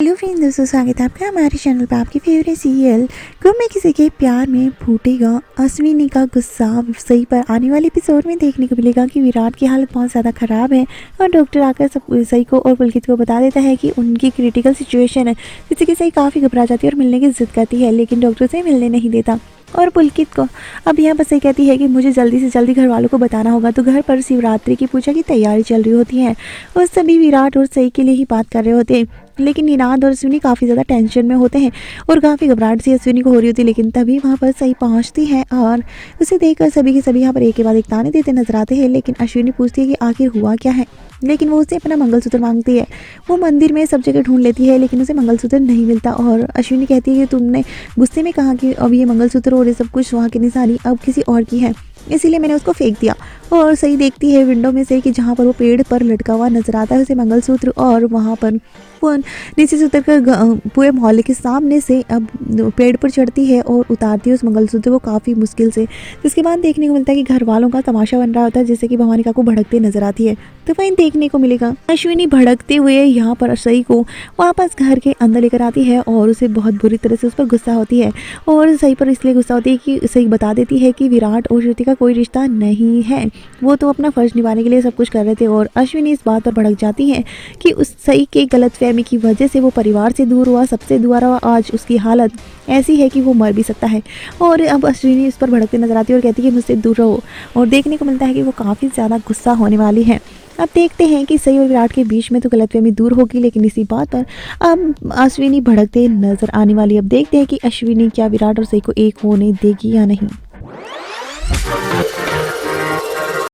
Hello friends, दोस्तों स्वागत है आपका हमारे चैनल पर। आपकी फेवरेट सीरियल गुम में किसी के प्यार में फूटेगा अश्विनी का गुस्सा सही पर आने वाले एपिसोड में देखने को मिलेगा कि विराट की हालत बहुत ज़्यादा ख़राब है और डॉक्टर आकर सब सही को और पुलकित को बता देता है कि उनकी क्रिटिकल सिचुएशन है। किसी की सही काफ़ी घबरा जाती है और मिलने की जिद करती है, लेकिन डॉक्टर से मिलने नहीं देता। और पुलकित को अब यहाँ पर सही कहती है कि मुझे जल्दी से जल्दी घर वालों को बताना होगा। तो घर पर शिवरात्रि की पूजा की तैयारी चल रही होती है और सभी विराट और सही के लिए ही बात कर रहे होते हैं, लेकिन निनाद और अश्विनी काफ़ी ज़्यादा टेंशन में होते हैं और काफ़ी घबराहट सी अश्विनी को हो रही होती है। लेकिन तभी वहाँ पर सही पहुँचती है और उसे देखकर सभी के सभी यहाँ पर एक के बाद एक ताने देते नजर आते हैं। लेकिन अश्विनी पूछती है कि आखिर हुआ क्या है, लेकिन वो उसे अपना मंगलसूत्र मांगती है। वो मंदिर में सब जगह ढूंढ लेती है, लेकिन उसे मंगलसूत्र नहीं मिलता और अश्विनी कहती है कि तुमने गुस्से में कहा कि अब ये मंगलसूत्र और ये सब कुछ वहाँ की निशानी अब किसी और की है, इसीलिए मैंने उसको फेंक दिया। और सही देखती है विंडो में से कि जहाँ पर वो पेड़ पर लटका हुआ नजर आता है उसे मंगलसूत्र, और वहाँ पर वो नीचे से उतरकर पूरे मोहल्ले के सामने से अब पेड़ पर चढ़ती है और उतारती है उस मंगलसूत्र को काफ़ी मुश्किल से। जिसके बाद देखने को मिलता है कि घर वालों का तमाशा बन रहा होता है, जैसे कि भवानी काकू भड़कते नजर आती है। तो वहीं देखने को मिलेगा अश्विनी भड़कते हुए यहाँ पर सही को वापस घर के अंदर लेकर आती है और उसे बहुत बुरी तरह से उस पर गुस्सा होती है। और सही पर इसलिए गुस्सा होती है कि सही बता देती है कि विराट और श्रुति का कोई रिश्ता नहीं है, वो तो अपना फर्ज निभाने के लिए सब कुछ कर रहे थे। और अश्विनी इस बात पर भड़क जाती है कि उस सही के गलतफहमी की वजह से वो परिवार से दूर हुआ, सबसे दूर हुआ, आज उसकी हालत ऐसी है कि वो मर भी सकता है। और अब अश्विनी इस पर भड़कते नजर आती है और कहती है कि मुझसे दूर रहो। और देखने को मिलता है कि वो काफ़ी ज़्यादा गुस्सा होने वाली है। अब देखते हैं कि सही और विराट के बीच में तो गलतफहमी दूर होगी, लेकिन इसी बात पर अब अश्विनी भड़कते नजर आने वाली। अब देखते हैं कि अश्विनी क्या विराट और सही को एक होने देगी या नहीं।